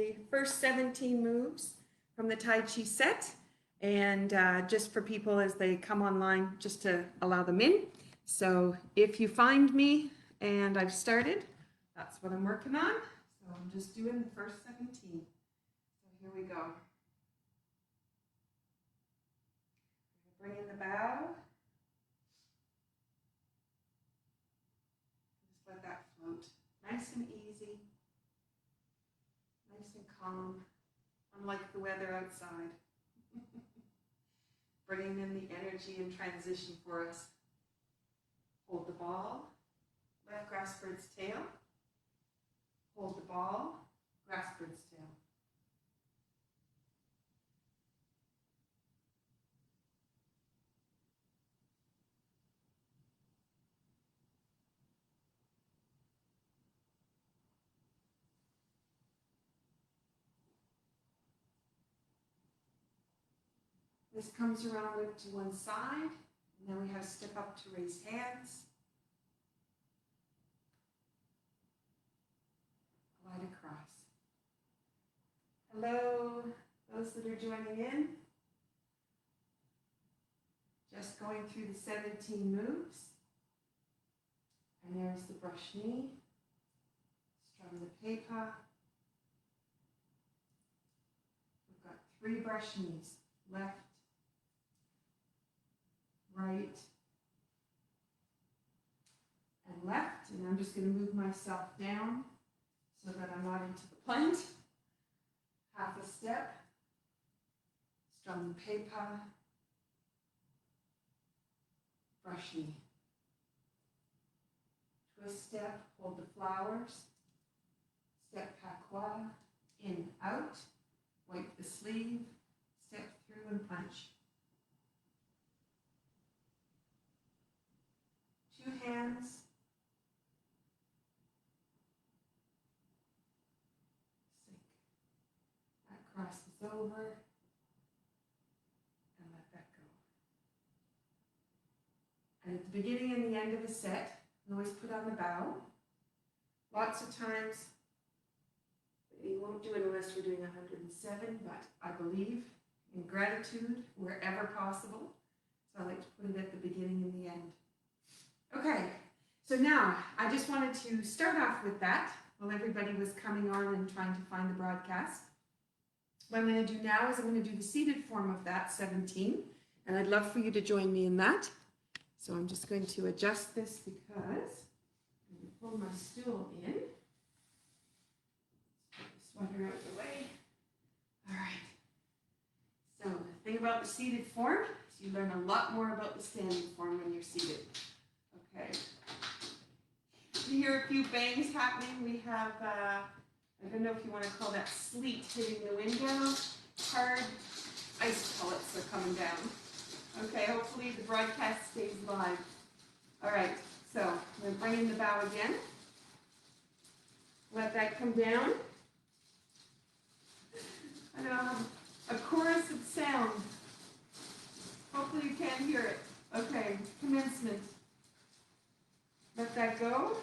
the first 17 moves from the Tai Chi set, and just for people as they come online, just to allow them in. So if you find me and I've started, that's what I'm working on. So I'm just doing the first 17. So here we go. Bring in the bow. Just let that float. Nice and easy. Nice and calm. Unlike the weather outside. Bringing in the energy and transition for us. Hold the ball. Left grasp bird's tail. Hold the ball. Grasp bird's tail. This comes around whip to one side, and then we have step up to raise hands. Glide across. Hello, those that are joining in. Just going through the 17 moves. And there's the brush knee. Strum the paper. We've got 3 brush knees. Left, right, and left. And I'm just going to move myself down so that I'm not into the plank. Half a step. Strum the paper. Brush knee. Twist step, hold the flowers. Step patois, in, out. Wipe the sleeve. Step through and punch. 2 hands. Sink. That crosses over. And let that go. And at the beginning and the end of a set, always put on the bow. Lots of times, you won't do it unless we're doing 107, but I believe in gratitude wherever possible. So I like to put it at the beginning and the end. Okay, so now I just wanted to start off with that while everybody was coming on and trying to find the broadcast. What I'm going to do now is I'm going to do the seated form of that 17, and I'd love for you to join me in that. So I'm just going to adjust this because I'm going to pull my stool in. Put the sweater out of the way. All right. So the thing about the seated form is you learn a lot more about the standing form when you're seated. Okay. You hear a few bangs happening. We have, I don't know if you want to call that sleet hitting the window. Hard ice pellets are coming down. Okay, hopefully the broadcast stays live. All right, so I'm going to bring in the bow again. Let that come down. I don't have a chorus of sound. Hopefully you can't hear it. Okay, commencement. Let that go.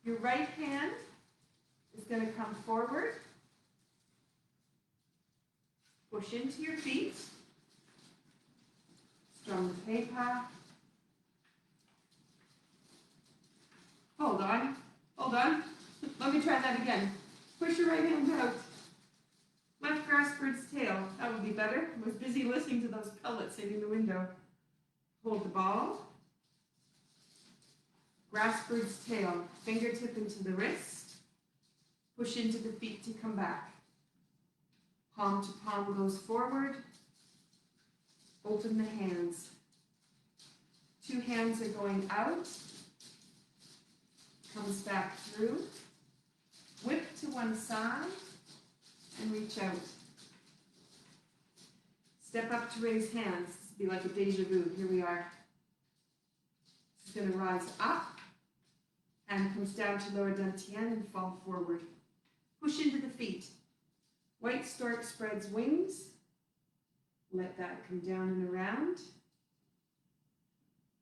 Your right hand is going to come forward. Push into your feet. Strum the paper. Hold on. Hold on. Let me try that again. Push your right hand out. Left grasp bird's tail. That would be better. I was busy listening to those pellets hitting the window. Hold the ball. Grasp bird's tail. Fingertip into the wrist. Push into the feet to come back. Palm to palm goes forward. Open the hands. 2 hands are going out. Comes back through. Whip to one side and reach out. Step up to raise hands. This would be like a deja vu. Here we are. This is going to rise up. Hand comes down to lower dantian and fall forward. Push into the feet. White stork spreads wings. Let that come down and around.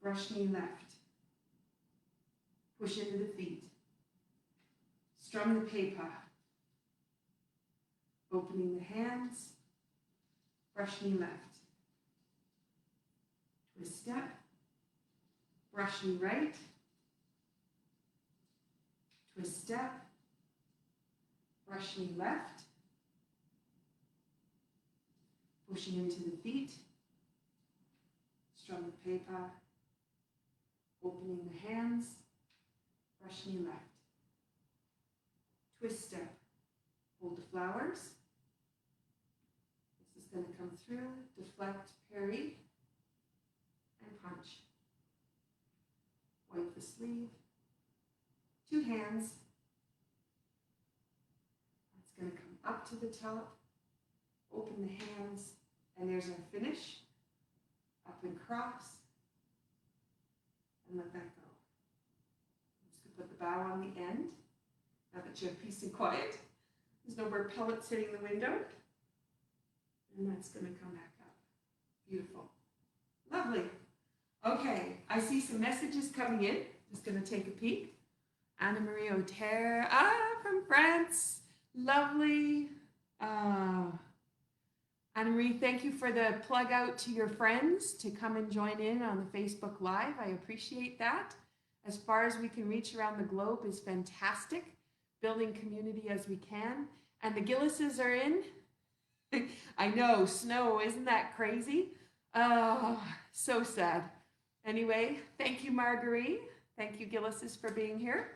Brush knee left. Push into the feet. Strum the paper. Opening the hands, brush knee left. Twist step, brush knee right. Twist step, brush knee left. Pushing into the feet. Strum the paper. Opening the hands, brush knee left. Twist step, hold the flowers. This is going to come through, deflect, parry, and punch. Wipe the sleeve. 2 hands. It's going to come up to the top, open the hands, and there's our finish. Up and cross, and let that go. I'm just going to put the bow on the end, now that you have peace and quiet. There's no more pellets hitting the window. And that's going to come back up. Beautiful. Lovely. Okay, I see some messages coming in. Just going to take a peek. Anna Marie Auter, from France. Lovely. Anna Marie, thank you for the plug out to your friends to come and join in on the Facebook Live. I appreciate that. As far as we can reach around the globe is fantastic. Building community as we can. And the Gillises are in. I know, snow, isn't that crazy? Oh, so sad. Anyway, thank you, Marguerite. Thank you, Gillises, for being here.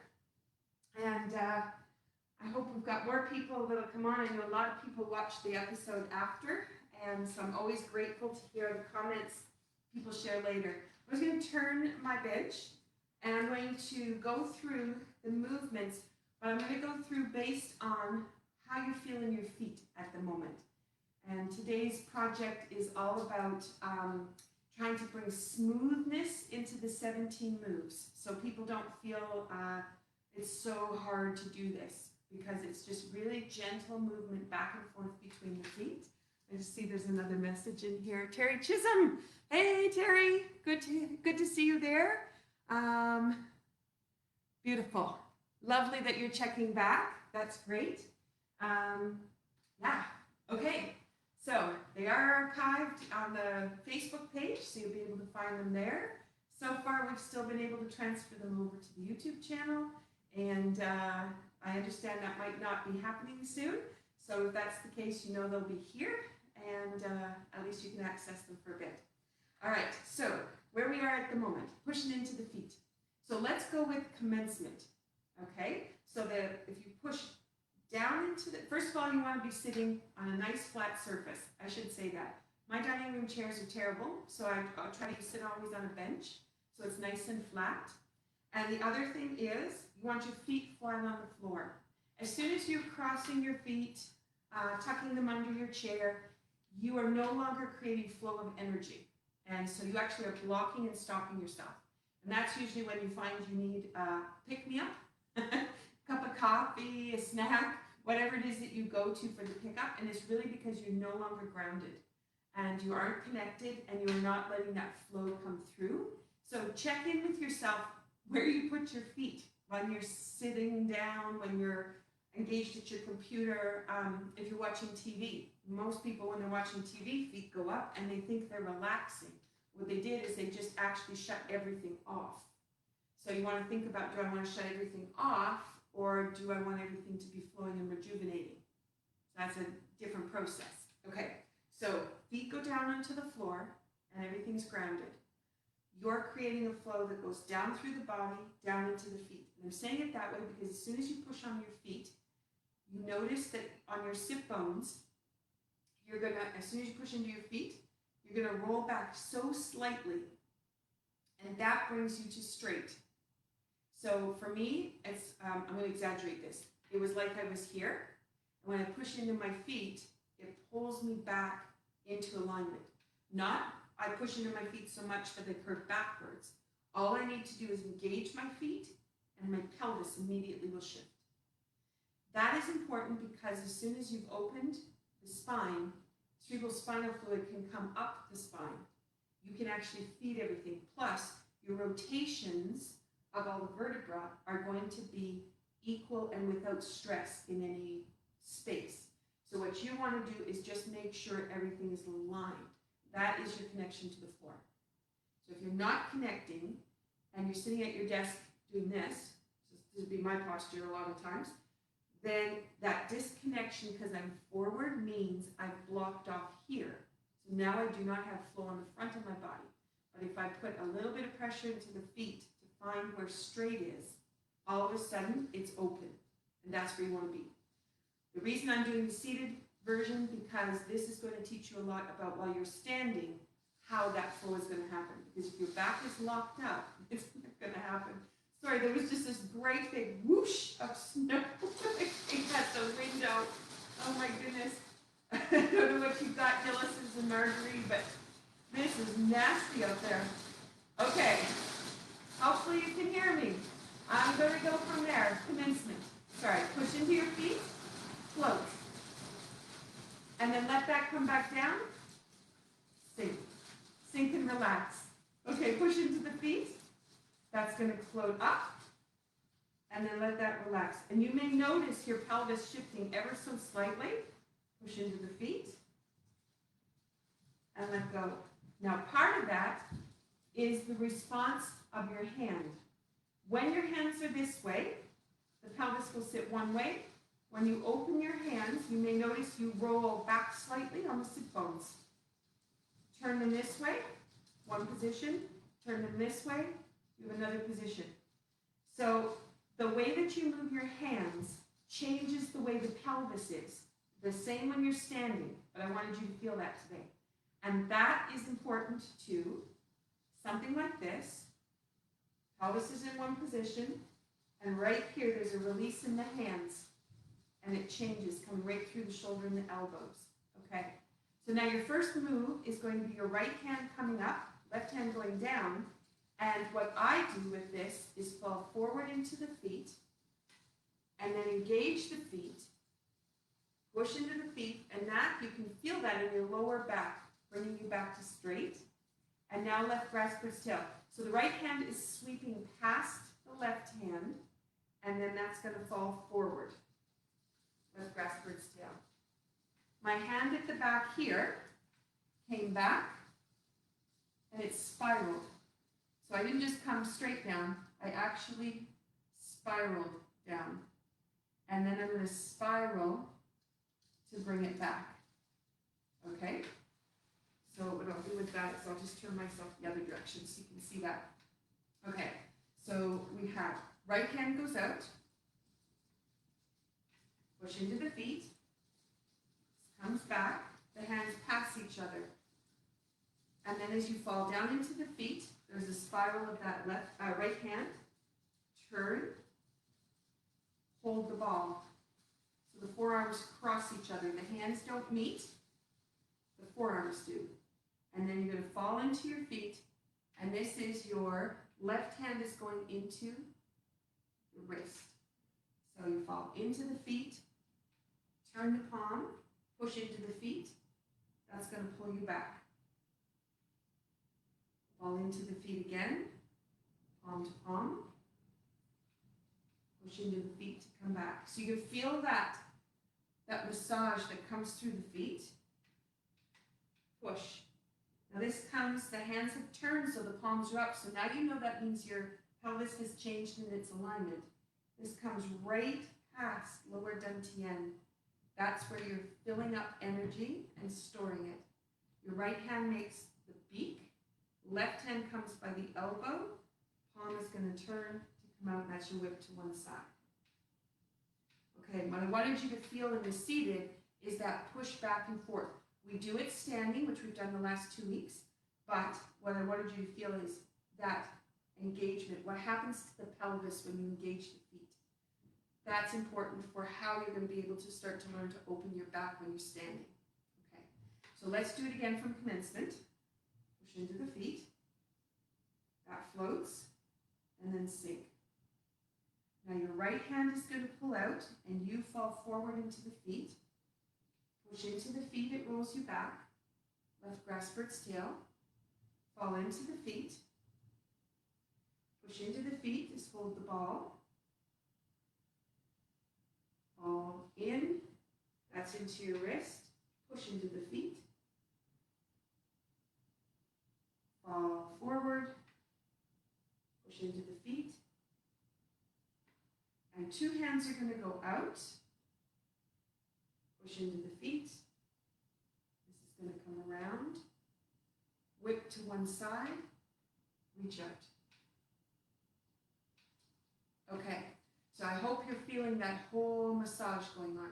And I hope we've got more people that'll come on. I know a lot of people watch the episode after, and so I'm always grateful to hear the comments people share later. I was going to turn my bench, and I'm going to go through the movements, but I'm going to go through based on how you're feeling your feet at the moment. And today's project is all about trying to bring smoothness into the 17 moves, so people don't feel it's so hard to do this, because it's just really gentle movement back and forth between the feet. I just see there's another message in here. Terry Chisholm. Hey, Terry. Good to see you there. Beautiful. Lovely that you're checking back. That's great. Yeah. Okay. So they are archived on the Facebook page, so you'll be able to find them there. So far, we've still been able to transfer them over to the YouTube channel, and I understand that might not be happening soon. So if that's the case, you know they'll be here, and at least you can access them for a bit. All right, so where we are at the moment, pushing into the feet. So let's go with commencement, okay? So that if you push down into the, first of all, you want to be sitting on a nice flat surface. I should say that. My dining room chairs are terrible, so I'll try to sit always on a bench, so it's nice and flat. And the other thing is, you want your feet flat on the floor. As soon as you're crossing your feet, tucking them under your chair, you are no longer creating flow of energy. And so you actually are blocking and stopping yourself. And that's usually when you find you need pick-me-up, a cup of coffee, a snack, whatever it is that you go to for the pickup. And it's really because you're no longer grounded and you aren't connected and you're not letting that flow come through. So check in with yourself where you put your feet when you're sitting down, when you're engaged at your computer, if you're watching TV. Most people, when they're watching TV, feet go up and they think they're relaxing. What they did is they just actually shut everything off. So you want to think about, do I want to shut everything off, or do I want everything to be flowing and rejuvenating? That's a different process. Okay, so feet go down onto the floor and everything's grounded. You're creating a flow that goes down through the body, down into the feet. And I'm saying it that way because as soon as you push on your feet, you notice that on your sit bones, you're gonna, as soon as you push into your feet, you're gonna roll back so slightly, and that brings you to straight. So for me, it's, I'm gonna exaggerate this. It was like I was here, and when I push into my feet, it pulls me back into alignment. Not, I push into my feet so much that they curve backwards. All I need to do is engage my feet, and my pelvis immediately will shift. That is important because as soon as you've opened the spine, cerebral spinal fluid can come up the spine. You can actually feed everything. Plus, your rotations of all the vertebra are going to be equal and without stress in any space. So what you want to do is just make sure everything is aligned. That is your connection to the floor. So if you're not connecting and you're sitting at your desk doing this would be my posture a lot of times, then that disconnection because I'm forward means I've blocked off here. So now I do not have flow on the front of my body. But if I put a little bit of pressure into the feet to find where straight is, all of a sudden it's open. And that's where you want to be. The reason I'm doing the seated version, because this is going to teach you a lot about while you're standing, how that flow is going to happen. Because if your back is locked up, it's not going to happen. Sorry, there was just this great big whoosh of snow. I think that's the window. Oh my goodness. I don't know what you've got, Gillis and Marjorie, but this is nasty out there. Okay. Hopefully you can hear me. I'm going to go from there. Commencement. Sorry, push into your feet, float. And then let that come back down. Sink. Sink and relax. Okay, push into the feet. That's going to float up. And then let that relax. And you may notice your pelvis shifting ever so slightly. Push into the feet. And let go. Now, part of that is the response of your hand. When your hands are this way, the pelvis will sit one way. When you open your hands, you may notice you roll back slightly on the sit bones. Turn them this way, one position. Turn them this way, you have another position. So the way that you move your hands changes the way the pelvis is. The same when you're standing, but I wanted you to feel that today. And that is important to something like this. Pelvis is in one position, and right here there's a release in the hands, and it changes, coming right through the shoulder and the elbows. Okay, so now your first move is going to be your right hand coming up, left hand going down, and what I do with this is fall forward into the feet, and then engage the feet, push into the feet, and that, you can feel that in your lower back, bringing you back to straight. And now left grasp towards tail. So the right hand is sweeping past the left hand, and then that's going to fall forward. Left grasp towards tail. My hand at the back here came back, and it spiraled. So I didn't just come straight down, I actually spiraled down. And then I'm going to spiral to bring it back. Okay? So what I'll do with that is I'll just turn myself the other direction so you can see that. Okay, so we have right hand goes out, push into the feet, comes back, the hands pass each other. And then as you fall down into the feet, there's a spiral of that right hand, turn, hold the ball. So the forearms cross each other. The hands don't meet, the forearms do. And then you're going to fall into your feet, and this is your left hand is going into the wrist. So you fall into the feet, turn the palm, push into the feet. That's going to pull you back. Fall into the feet again, palm to palm, push into the feet to come back. So you can feel that massage that comes through the feet. Push. Now this comes, the hands have turned so the palms are up. So now you know that means your pelvis has changed in its alignment. This comes right past lower dantian. That's where you're filling up energy and storing it. Your right hand makes the beak. Left hand comes by the elbow. Palm is going to turn to come out, and that's your whip to one side. Okay, what I wanted you to feel in the seated is that push back and forth. We do it standing, which we've done the last 2 weeks, but what I wanted you to feel is that engagement. What happens to the pelvis when you engage the feet? That's important for how you're going to be able to start to learn to open your back when you're standing. Okay, so let's do it again from commencement. Push into the feet. That floats, and then sink. Now your right hand is going to pull out, and you fall forward into the feet. Push into the feet, it rolls you back. Left grasp for its tail. Fall into the feet. Push into the feet, just hold the ball. Fall in, that's into your wrist. push into the feet, fall forward, push into the feet, and two hands are going to go out, push into the feet. This is going to come around, whip to one side, reach out. Okay, so I hope you're feeling that whole massage going on.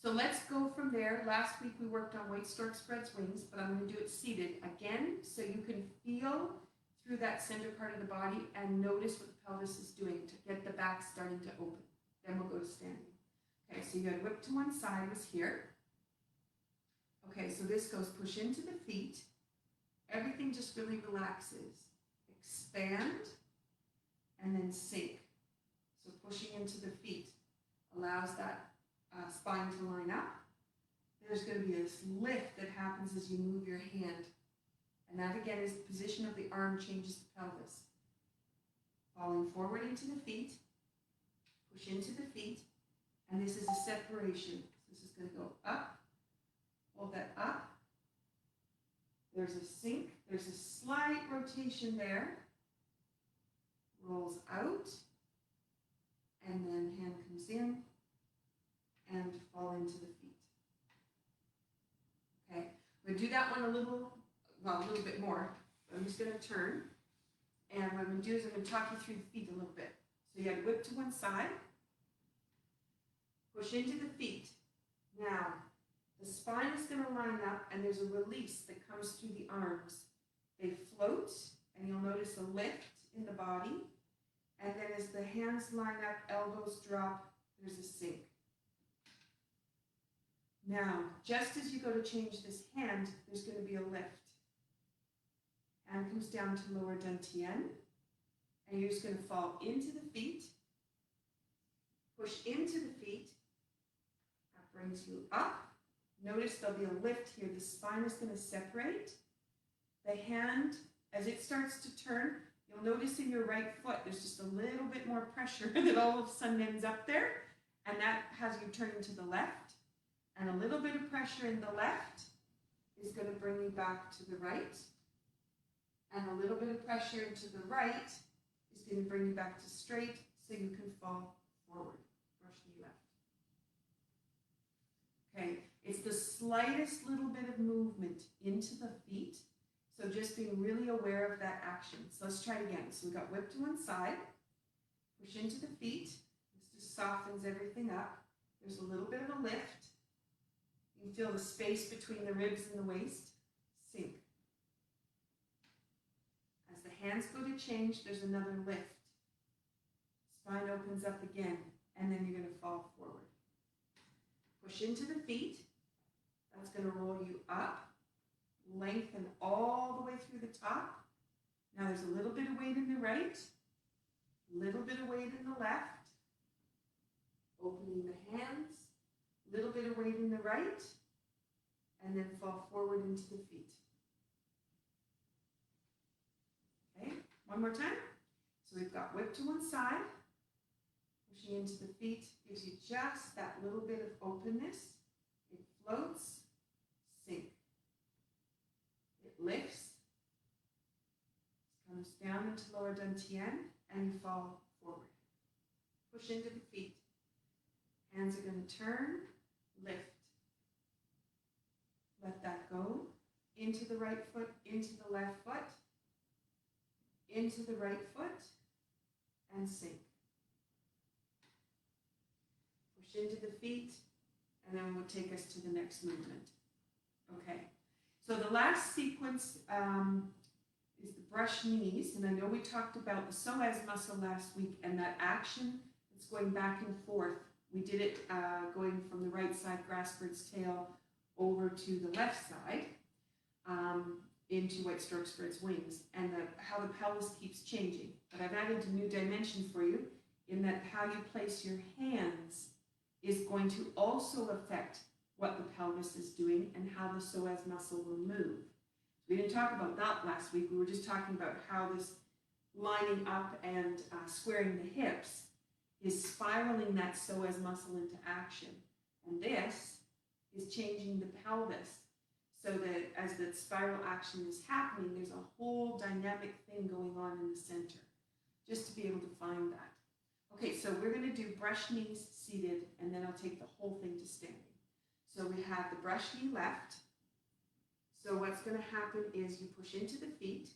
So let's go from there. Last week we worked on White Stork Spreads Wings, but I'm going to do it seated again so you can feel through that center part of the body and notice what the pelvis is doing to get the back starting to open. Then we'll go to standing. Okay, so you had whip to one side was here. Okay, so this goes push into the feet. Everything just really relaxes. Expand and then sink. So pushing into the feet allows that spine to line up. There's going to be this lift that happens as you move your hand. And that again is the position of the arm changes the pelvis. Falling forward into the feet, push into the feet, and this is a separation. So this is going to go up, hold that up. There's a sink, there's a slight rotation there. Rolls out, and then hand comes in and fall into the feet. Okay, we'll do that one a little bit more. I'm just going to turn, and what I'm going to do is I'm going to talk you through the feet a little bit. So you had whip to one side, push into the feet. Now, the spine is going to line up, and there's a release that comes through the arms. They float, and you'll notice a lift in the body. And then as the hands line up, elbows drop, there's a sink. Now, just as you go to change this hand, there's going to be a lift. Hand comes down to lower dantian, and you're just going to fall into the feet, push into the feet, that brings you up. Notice there'll be a lift here. The spine is going to separate. The hand, as it starts to turn, you'll notice in your right foot, there's just a little bit more pressure that all of a sudden ends up there, and that has you turning to the left. And a little bit of pressure in the left is going to bring you back to the right. And a little bit of pressure into the right is going to bring you back to straight so you can fall forward. Brush knee left. Okay, it's the slightest little bit of movement into the feet. So just being really aware of that action. So let's try it again. So we got whip to one side, push into the feet. This just softens everything up. There's a little bit of a lift. You can feel the space between the ribs and the waist. Sink. As the hands go to change, there's another lift. Spine opens up again, and then you're going to fall forward. Push into the feet. That's going to roll you up. Lengthen all the way through the top. Now there's a little bit of weight in the right, a little bit of weight in the left. Opening the hands, a little bit of weight in the right, and then fall forward into the feet. Okay, one more time. So we've got whip to one side, pushing into the feet gives you just that little bit of openness. It floats, sink. Lifts, comes down into lower dantian, and you fall forward. Push into the feet. Hands are going to turn, lift. Let that go. Into the right foot, into the left foot, into the right foot, and sink. Push into the feet, and then we'll take us to the next movement. Okay. So the last sequence is the brush knees, and I know we talked about the psoas muscle last week and that action that's going back and forth. We did it going from the right side, grass bird's tail, over to the left side, into White Stork Spreads Wings, and how the pelvis keeps changing. But I've added a new dimension for you in that how you place your hands is going to also affect what the pelvis is doing and how the psoas muscle will move. We didn't talk about that last week. We were just talking about how this lining up and squaring the hips is spiraling that psoas muscle into action. And this is changing the pelvis so that as the spiral action is happening, there's a whole dynamic thing going on in the center, just to be able to find that. Okay, so we're going to do brush knees seated, and then I'll take the whole thing to standing. So we have the brush knee left. So what's going to happen is you push into the feet,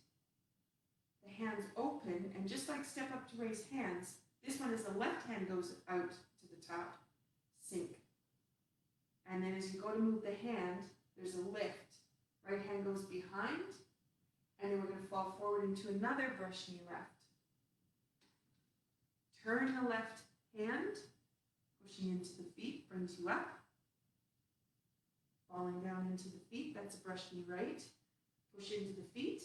the hands open, and just like step up to raise hands, this one is the left hand goes out to the top, sink. And then as you go to move the hand, there's a lift. Right hand goes behind, and then we're going to fall forward into another brush knee left. Turn the left hand, pushing into the feet, brings you up. Falling down into the feet, that's a brush knee right. Push into the feet.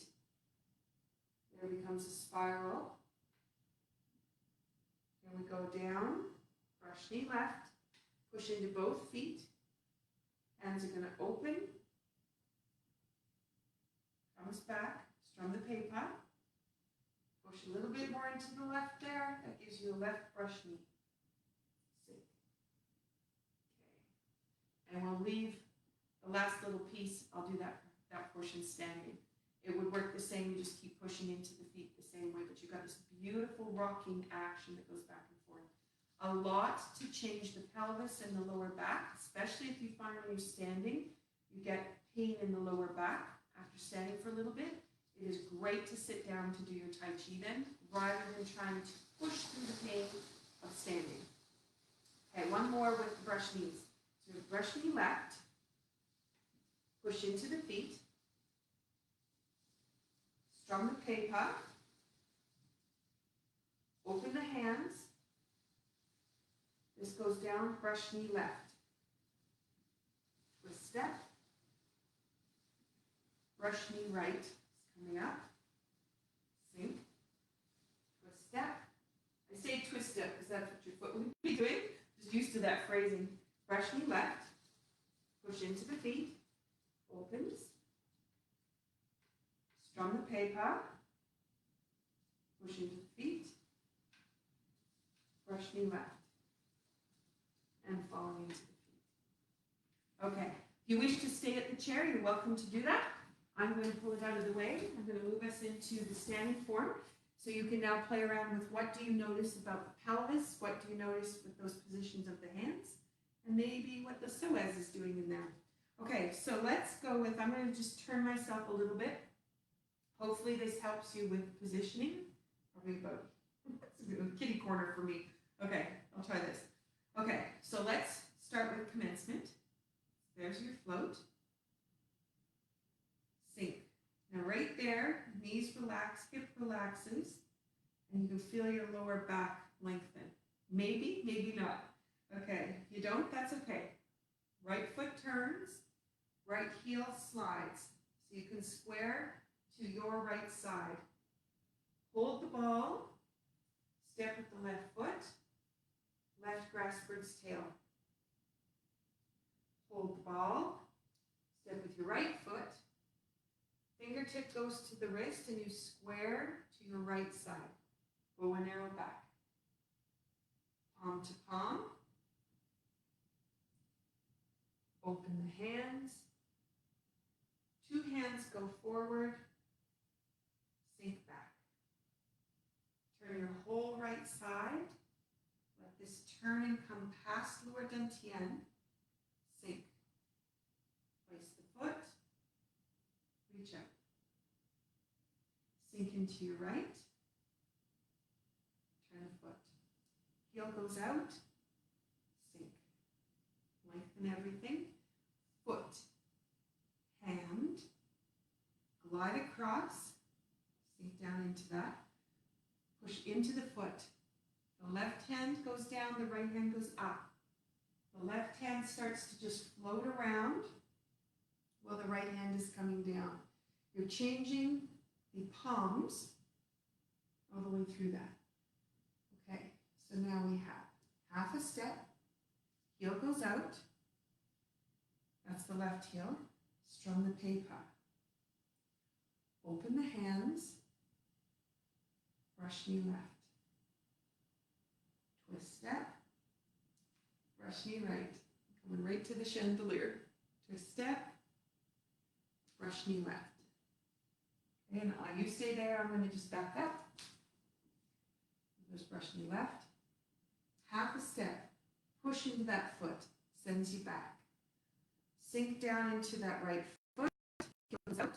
There becomes a spiral. Then we go down, brush knee left, push into both feet. Hands are going to open. Comes back, strum the pepa. Push a little bit more into the left there. That gives you a left brush knee. Sit. Okay. And we'll leave the last little piece. I'll do that portion standing. It would work the same. You just keep pushing into the feet the same way, but you've got this beautiful rocking action that goes back and forth. A lot to change the pelvis and the lower back, especially if you find when you're standing, you get pain in the lower back after standing for a little bit. It is great to sit down to do your Tai Chi then, rather than trying to push through the pain of standing. Okay, one more with the brush knees. So brush knee left, push into the feet, strum the pepa, open the hands. This goes down, brush knee left. Twist step, brush knee right. Coming up, sink, twist step. I say twist step because that's what your foot would be doing. Just used to that phrasing. Brush knee left, push into the feet, opens, strum the pepa, push into the feet, brush knee left, and falling into the feet. Okay, if you wish to stay at the chair, you're welcome to do that. I'm going to pull it out of the way. I'm going to move us into the standing form. So you can now play around with what do you notice about the pelvis, what do you notice with those positions of the hands, and maybe what the psoas is doing in there. Okay, so let's go with, I'm going to just turn myself a little bit. Hopefully this helps you with positioning. Probably about, that's a good kitty corner for me. Okay, I'll try this. Okay, so let's start with commencement. There's your float. Sink. Now right there, knees relax, hip relaxes, and you can feel your lower back lengthen. Maybe, maybe not. Okay, if you don't, that's okay. Right foot turns, right heel slides. So you can square to your right side. Hold the ball, step with the left foot, left grasp bird's tail. Hold the ball, step with your right foot, fingertip goes to the wrist and you square to your right side. Bow and arrow back. Palm to palm. Open the hands. Two hands go forward. Sink back. Turn your whole right side. Let this turn and come past lower dantian. Sink. Place the foot. Reach out. Sink into your right. Turn the foot. Heel goes out. Sink. Lengthen everything. Foot. Hand. Glide across. Sink down into that. Push into the foot. The left hand goes down, the right hand goes up. The left hand starts to just float around while the right hand is coming down. You're changing the palms all the way through that. Okay, so now we have half a step, heel goes out, that's the left heel, strum the pepa. Open the hands, brush knee left. Twist step, brush knee right. Coming right to the chandelier. Twist step, brush knee left. Okay, now you stay there, I'm going to just back up. Just brush knee left. Half a step, push into that foot, sends you back. Sink down into that right foot, goes out.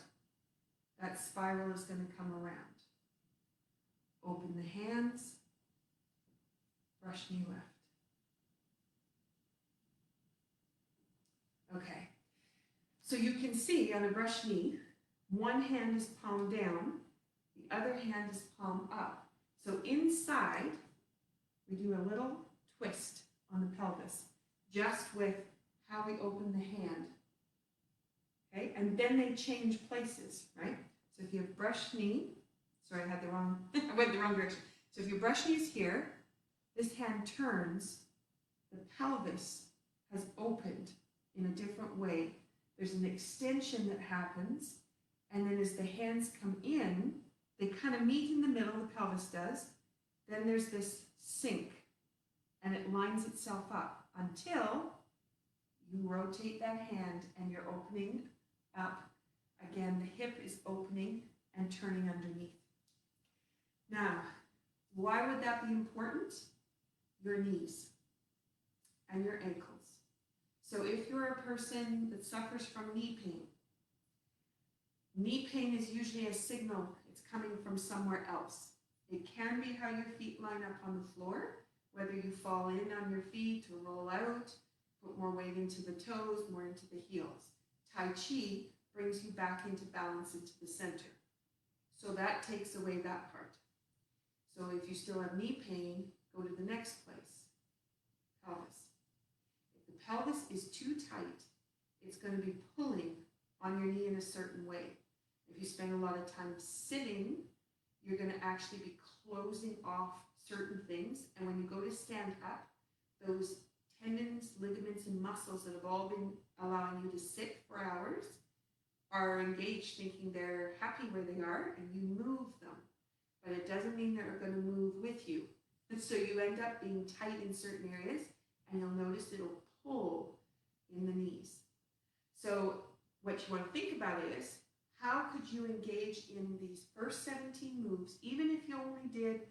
That spiral is going to come around. Open the hands, brush knee left. Okay, so you can see on a brush knee, one hand is palm down, the other hand is palm up. So inside, we do a little twist on the pelvis, just with how we open the hand. Okay, and then they change places, right? So if you have brush knee, sorry, I went the wrong direction. So if your brush knee is here, this hand turns, the pelvis has opened in a different way. There's an extension that happens, and then as the hands come in, they kind of meet in the middle, the pelvis does. Then there's this sink, and it lines itself up until you rotate that hand and you're opening up. Again, the hip is opening and turning underneath. Now, why would that be important? Your knees and your ankles. So if you're a person that suffers from knee pain is usually a signal it's coming from somewhere else. It can be how your feet line up on the floor, whether you fall in on your feet or roll out, put more weight into the toes, more into the heels. Tai Chi brings you back into balance into the center. So that takes away that part. So if you still have knee pain, go to the next place, pelvis. If the pelvis is too tight, it's going to be pulling on your knee in a certain way. If you spend a lot of time sitting, you're going to actually be closing off certain things. And when you go to stand up, those tendons, ligaments, and muscles that have all been allowing you to sit for hours are engaged, thinking they're happy where they are, and you move them. But it doesn't mean they're going to move with you. And so you end up being tight in certain areas, and you'll notice it'll pull in the knees. So what you want to think about is, how could you engage in these first 17 moves, even if you only did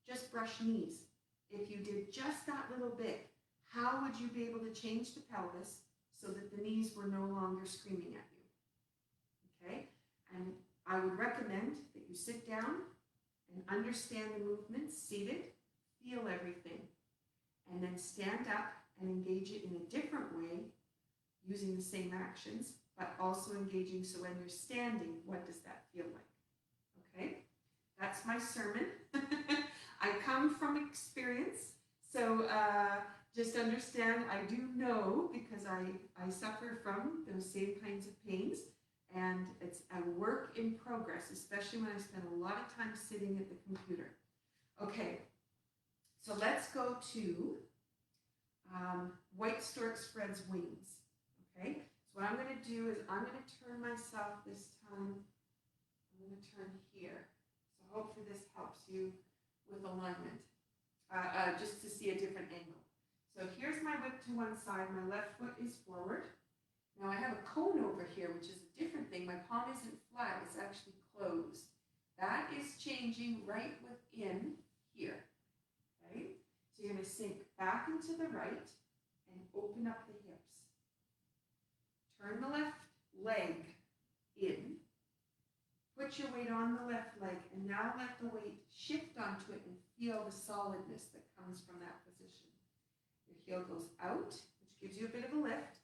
just brush knees? If you did just that little bit, how would you be able to change the pelvis so that the knees were no longer screaming at you? Okay, and I would recommend that you sit down and understand the movements, seated, feel everything, and then stand up and engage it in a different way, using the same actions, but also engaging. So when you're standing, what does that feel like? Okay, that's my sermon. I come from experience, so just understand, I do know, because I suffer from those same kinds of pains, and it's a work in progress, especially when I spend a lot of time sitting at the computer. Okay, so let's go to White Stork Spreads Wings. Okay, so what I'm going to do is I'm going to turn myself this time. I'm going to turn here. So hopefully this helps you with alignment, just to see a different angle. So here's my whip to one side. My left foot is forward. Now I have a cone over here, which is a different thing. My palm isn't flat, it's actually closed. That is changing right within here. Okay? So you're going to sink back into the right and open up the hips. Turn the left leg in. Put your weight on the left leg, and now let the weight shift onto it and feel the solidness that comes from that position. Your heel goes out, which gives you a bit of a lift,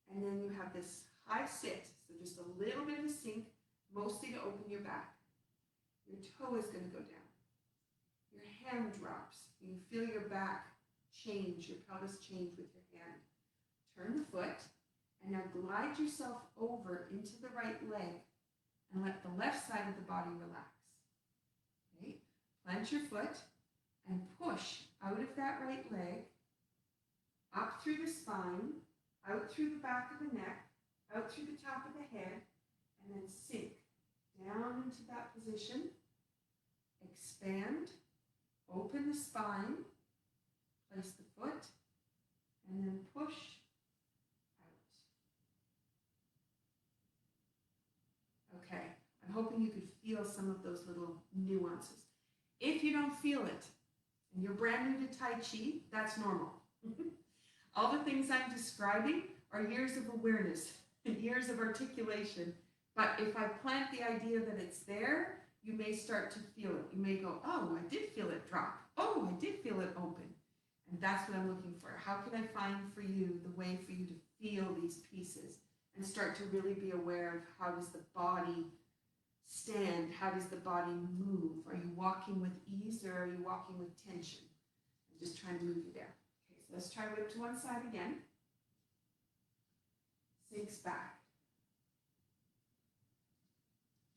and then you have this high sit, so just a little bit of a sink, mostly to open your back. Your toe is going to go down. Your hand drops. You feel your back change, your pelvis change with your hand. Turn the foot, and now glide yourself over into the right leg, and let the left side of the body relax. Okay? Plant your foot and push out of that right leg, up through the spine, out through the back of the neck, out through the top of the head, and then sink down into that position. Expand, open the spine, place the foot, and then push I'm hoping you could feel some of those little nuances. If you don't feel it, and you're brand new to Tai Chi, that's normal. All the things I'm describing are years of awareness and years of articulation. But if I plant the idea that it's there, you may start to feel it. You may go, oh, I did feel it drop. Oh, I did feel it open. And that's what I'm looking for. How can I find for you the way for you to feel these pieces and start to really be aware of how does the body stand? How does the body move? Are you walking with ease or are you walking with tension? I'm just trying to move you there. Okay, so let's try whip to one side again. Sinks back.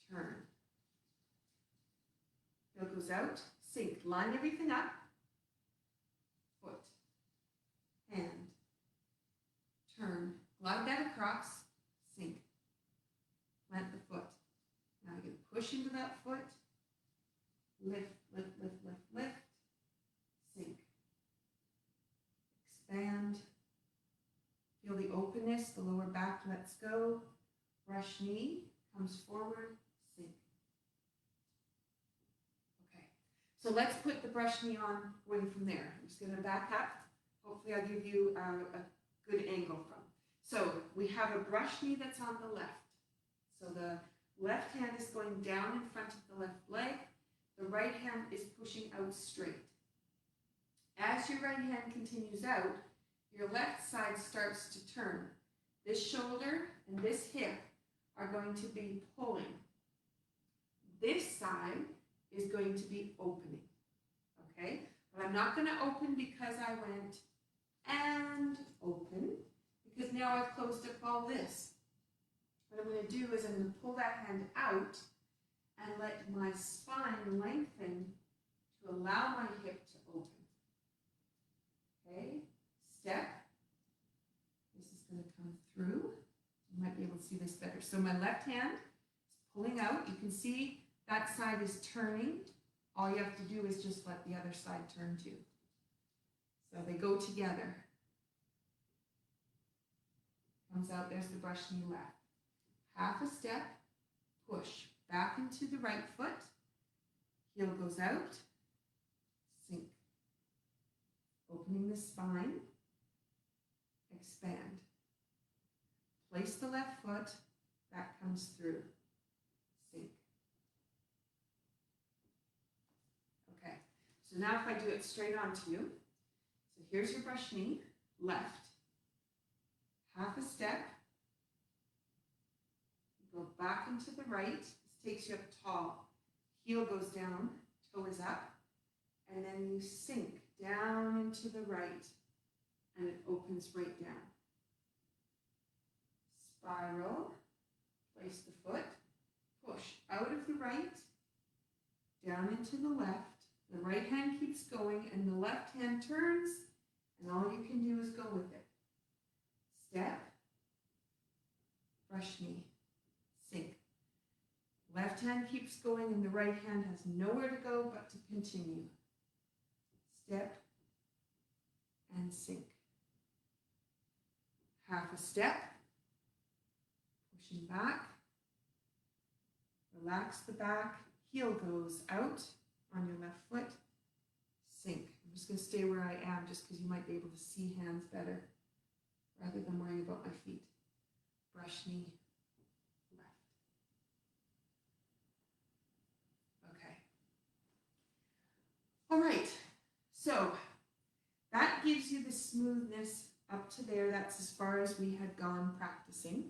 Turn. Heel goes out. Sink. Line everything up. Foot. Hand. Turn. Glide that across. Sink. Plant the foot. Now you're going to push into that foot. Lift, lift, lift, lift, lift. Sink. Expand. Feel the openness. The lower back lets go. Brush knee. Comes forward. Sink. Okay. So let's put the brush knee on going from there. I'm just going to back up. Hopefully I'll give you a good angle from. So we have a brush knee that's on the left. So the left hand is going down in front of the left leg. The right hand is pushing out straight. As your right hand continues out, your left side starts to turn. This shoulder and this hip are going to be pulling. This side is going to be opening. Okay? But I'm not going to open because I went and open, because now I've closed up all this. What I'm going to do is I'm going to pull that hand out and let my spine lengthen to allow my hip to open. Okay? Step. This is going to come through. You might be able to see this better. So my left hand is pulling out. You can see that side is turning. All you have to do is just let the other side turn too. So they go together. Comes out, there's the brush knee left. Half a step, push back into the right foot. Heel goes out, sink. Opening the spine, expand. Place the left foot, that comes through, sink. Okay, so now if I do it straight onto you, so here's your brush knee, left, half a step, go back into the right, this takes you up tall, heel goes down, toe is up, and then you sink down into the right, and it opens right down. Spiral, place the foot, push out of the right, down into the left. The right hand keeps going and the left hand turns, and all you can do is go with it. Step, brush knee, sink. Left hand keeps going and the right hand has nowhere to go but to continue. Step and sink. Half a step, pushing back, relax the back, heel goes out on your left foot, sink. I'm just going to stay where I am just because you might be able to see hands better rather than worrying about my feet. Brush knee, left. Okay. All right, so that gives you the smoothness up to there. That's as far as we had gone practicing.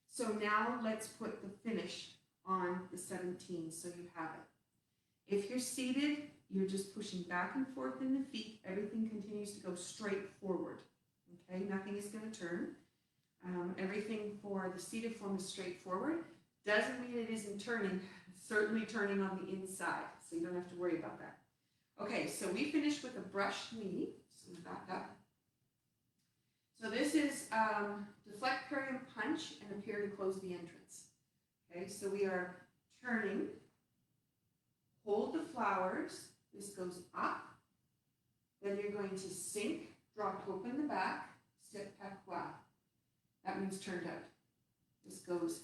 So now let's put the finish on the 17 so you have it. If you're seated, you're just pushing back and forth in the feet. Everything continues to go straight forward. Okay, nothing is going to turn. Everything for the seated form is straightforward. Doesn't mean it isn't turning. It's certainly turning on the inside, so you don't have to worry about that. Okay, so we finished with a brush knee. Just going to back up. So this is deflect, parry, and punch, and appear to close the entrance. Okay, so we are turning. Hold the flowers. This goes up. Then you're going to sink, drop open the back, step patois. That means turned out. This goes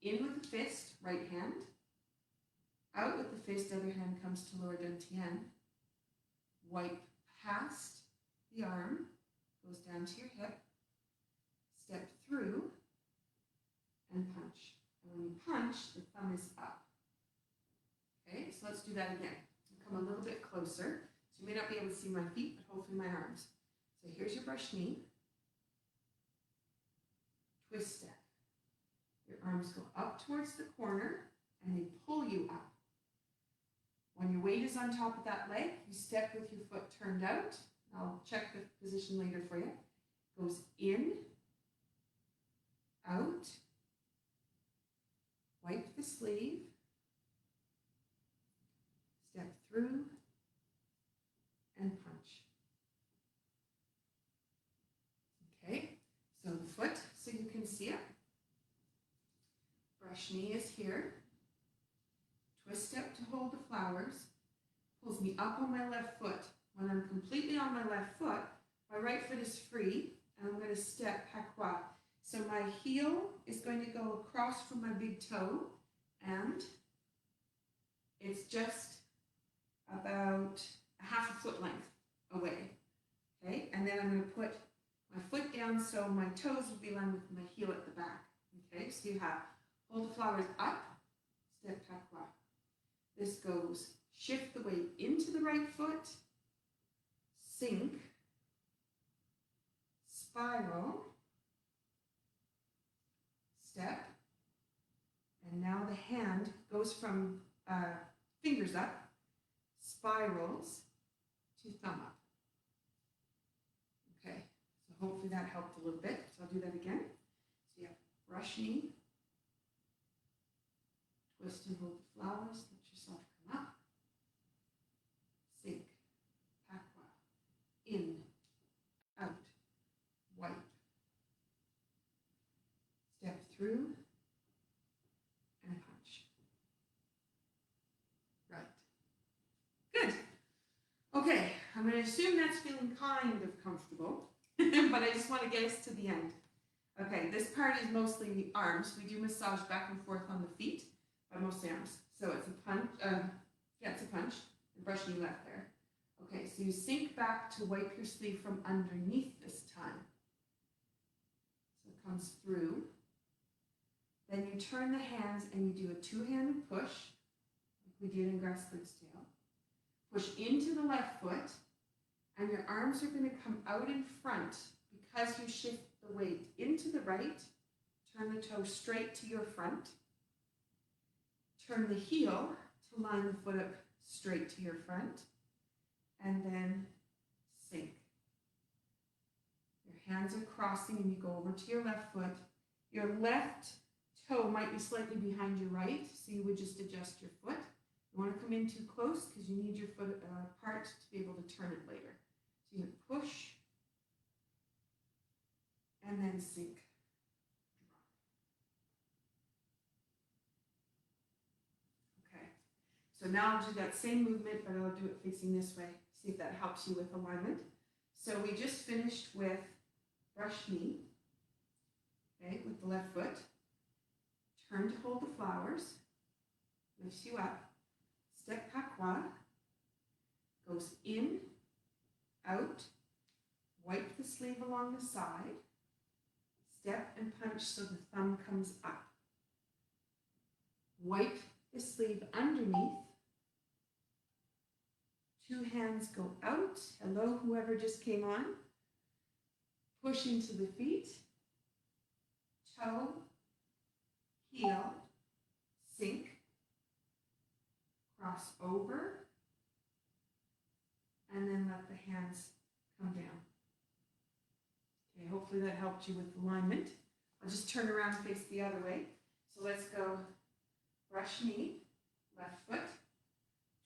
in with the fist, right hand, out with the fist, other hand comes to lower dantian. Wipe past the arm, goes down to your hip, step through, and punch. And when you punch, the thumb is up. Okay, so let's do that again. Come a little bit closer. So you may not be able to see my feet, but hopefully my arms. So here's your brush knee. Twist step. Your arms go up towards the corner and they pull you up. When your weight is on top of that leg, you step with your foot turned out. I'll check the position later for you. Goes in, out, wipe the sleeve, step through, and punch. Okay, so the foot, so you can see it. Brush knee is here. Twist step to hold the flowers. Pulls me up on my left foot. When I'm completely on my left foot, my right foot is free, and I'm going to step patois. So my heel is going to go across from my big toe, and it's just about a half a foot length away. Okay, and then I'm going to put my foot down so my toes will be lined with my heel at the back. Okay, so you have hold the flowers up, step patois. This goes, shift the weight into the right foot, sink, spiral, step, and now the hand goes from fingers up, spirals to thumb up. Okay, so hopefully that helped a little bit. So I'll do that again. So you have brush knee, twist and hold the flowers, let yourself come up, sink, patois, in, out, wipe, step through, and punch. Right. Good. Okay, I'm going to assume that's feeling kind of comfortable, but I just want to get us to the end. Okay, this part is mostly arms. We do massage back and forth on the feet, but mostly arms. So it's a punch, it's a punch, and brush knee left there. Okay, so you sink back to wipe your sleeve from underneath this time. So it comes through. Then you turn the hands and you do a two-handed push, like we did in Grassbird's tail. Push into the left foot, and your arms are going to come out in front because you shift the weight into the right. Turn the toe straight to your front. Turn the heel to line the foot up straight to your front, and then sink. Your hands are crossing and you go over to your left foot. Your left toe might be slightly behind your right, so you would just adjust your foot. You want to come in too close because you need your foot apart to be able to turn it later. So you push and then sink. Okay, so now I'll do that same movement, but I'll do it facing this way. See if that helps you with alignment. So we just finished with brush knee, okay, with the left foot. Turn to hold the flowers, lifts you up. Step patois, goes in, out, wipe the sleeve along the side, step and punch so the thumb comes up. Wipe the sleeve underneath, two hands go out, hello whoever just came on, push into the feet, toe, heel, sink, cross over, and then let the hands come down. Okay, hopefully that helped you with alignment. I'll just turn around and face the other way. So let's go brush knee, left foot,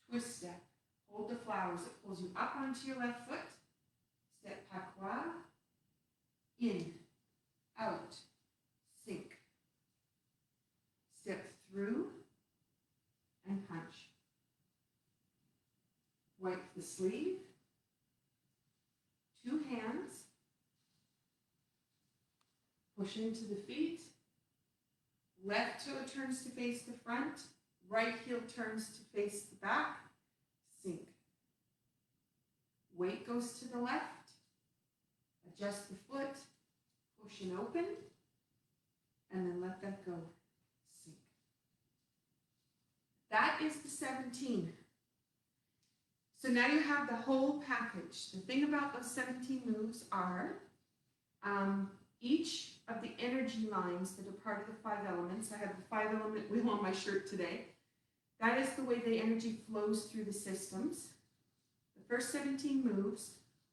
twist step, hold the flowers. It pulls you up onto your left foot, step patois, in, out, sink, step through, and punch. Wipe the sleeve, two hands, push into the feet, left toe turns to face the front, Right heel turns to face the back, sink. Weight goes to the left, adjust the foot, push and open, and then let that go, sink. That is the 17. So now you have the whole package. The thing about those 17 moves are each of the energy lines that are part of the 5 elements. I have the 5 element wheel on my shirt today. That is the way the energy flows through the systems. The first 17 moves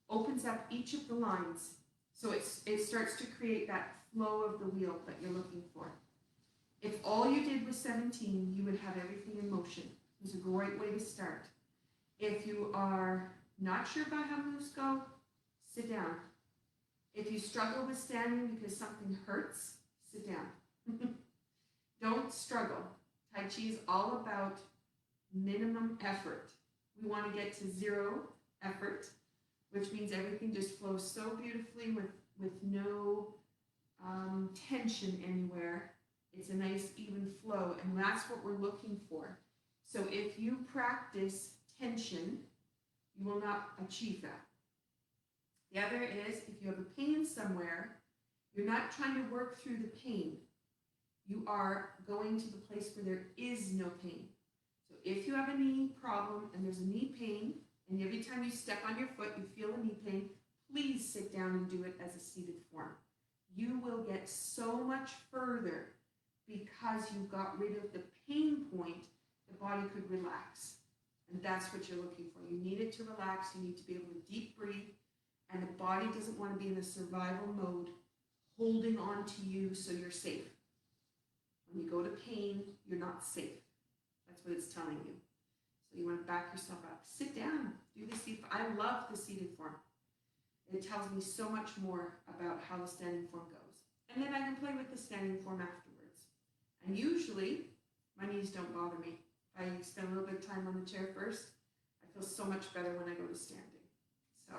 opens up each of the lines. So it starts to create that flow of the wheel that you're looking for. If all you did was 17, you would have everything in motion. It's a great way to start. If you are not sure about how moves go, sit down. If you struggle with standing because something hurts, sit down. Don't struggle. Tai Chi is all about minimum effort. We want to get to 0 effort, which means everything just flows so beautifully with no tension anywhere. It's a nice even flow, and that's what we're looking for. So if you practice tension, you will not achieve that. The other is, if you have a pain somewhere, you're not trying to work through the pain. You are going to the place where there is no pain. So if you have a knee problem and there's a knee pain, and every time you step on your foot you feel a knee pain, please sit down and do it as a seated form. You will get so much further because you got rid of the pain point. The body could relax. And that's what you're looking for. You need it to relax. You need to be able to deep breathe. And the body doesn't want to be in a survival mode, holding on to you so you're safe. When you go to pain, you're not safe. That's what it's telling you. So you want to back yourself up. Sit down. Do the seated form. I love the seated form. It tells me so much more about how the standing form goes. And then I can play with the standing form afterwards. And usually, my knees don't bother me. I spend a little bit of time on the chair first. I feel so much better when I go to standing. So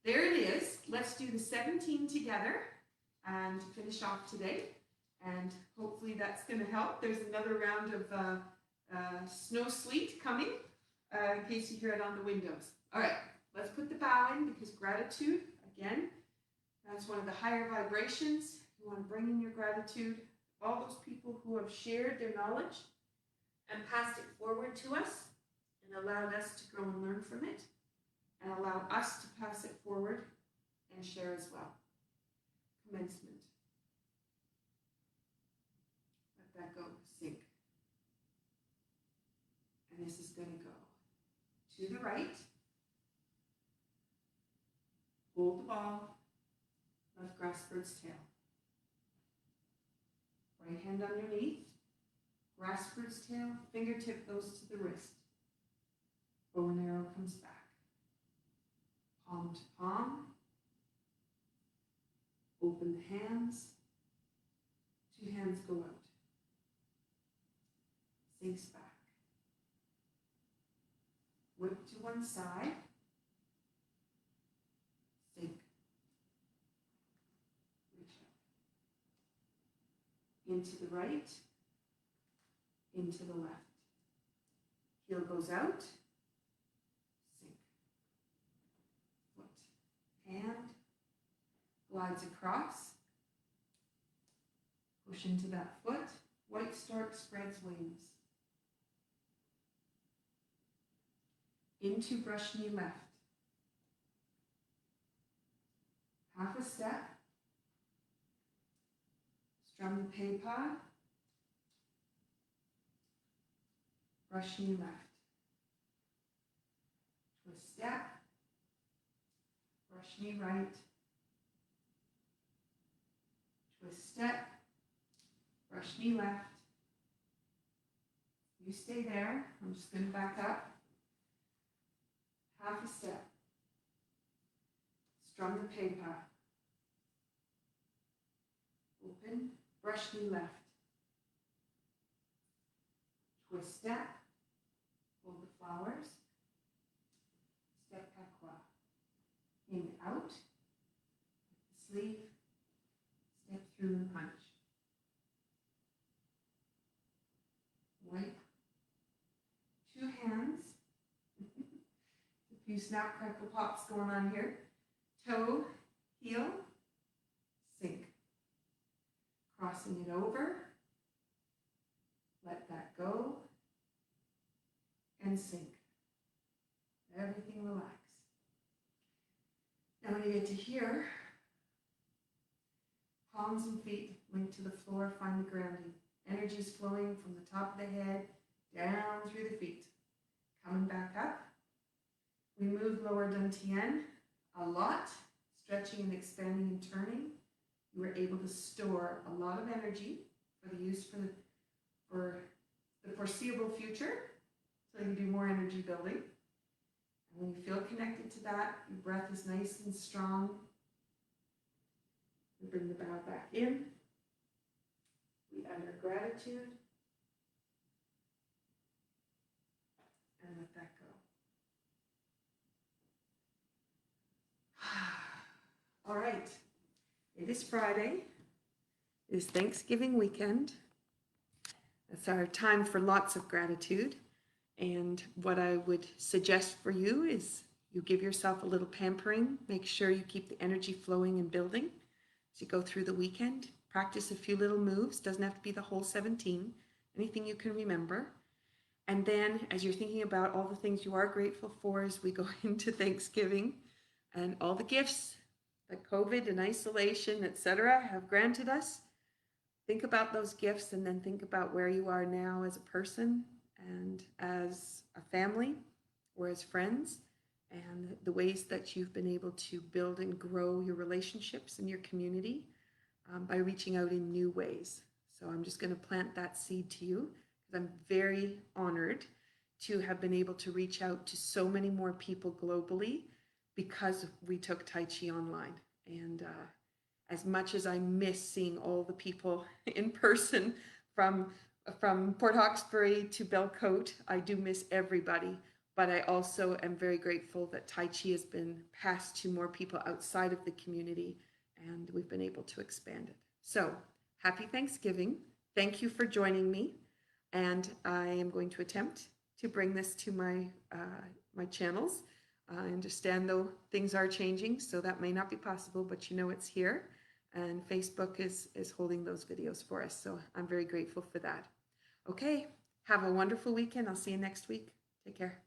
there it is. Let's do the 17 together and finish off today. And hopefully that's going to help. There's another round of snow sleet coming in case you hear it on the windows. All right, let's put the bow in, because gratitude, again, that's one of the higher vibrations. You want to bring in your gratitude. All those people who have shared their knowledge and passed it forward to us and allowed us to grow and learn from it, and allow us to pass it forward and share as well. Commencement. Let that go, sink. And this is going to go to the right. Hold the ball. Left grasp bird's tail. Right hand underneath. Grasp bird's tail. Fingertip goes to the wrist. Bow and arrow comes back. Palm to palm. Open the hands. 2 hands go out. Sinks back. Whip to one side. Sink. Reach up. Into the right. Into the left. Heel goes out. Sink. Foot. Hand. Glides across. Push into that foot. White stork spreads wings. Into brush knee left. Half a step. Strum the pei-pa. Brush knee left. Twist step. Brush knee right. Twist step. Brush knee left. You stay there. I'm just going to back up. Half a step. Strum the pei-pa. Open. Brush knee left. Twist step. Hold the flowers. Step pei-pa. In, out. Sleeve. Step through and punch. Wipe few snap, crackle, pops going on here. Toe, heel, sink. Crossing it over. Let that go. And sink. Everything relax. Now when you get to here, palms and feet linked to the floor, find the grounding. Energy is flowing from the top of the head down through the feet. Coming back up. We move lower dantian a lot, stretching and expanding and turning. You were able to store a lot of energy for the use for the foreseeable future, so you can do more energy building. And when you feel connected to that, your breath is nice and strong. We bring the bow back in. We utter gratitude. And let that go. All right. It is Friday. It is Thanksgiving weekend. It's our time for lots of gratitude. And what I would suggest for you is you give yourself a little pampering. Make sure you keep the energy flowing and building as you go through the weekend. Practice a few little moves. Doesn't have to be the whole 17. Anything you can remember. And then as you're thinking about all the things you are grateful for as we go into Thanksgiving and all the gifts that COVID and isolation, etc., have granted us, think about those gifts and then think about where you are now as a person and as a family or as friends, and the ways that you've been able to build and grow your relationships in your community by reaching out in new ways. So I'm just going to plant that seed to you because I'm very honored to have been able to reach out to so many more people globally because we took Tai Chi online. And as much as I miss seeing all the people in person from Port Hawkesbury to Belcote, I do miss everybody. But I also am very grateful that Tai Chi has been passed to more people outside of the community, and we've been able to expand it. So happy Thanksgiving. Thank you for joining me. And I am going to attempt to bring this to my channels. I understand though things are changing, so that may not be possible, but you know it's here. And Facebook is holding those videos for us. So I'm very grateful for that. Okay, have a wonderful weekend. I'll see you next week. Take care.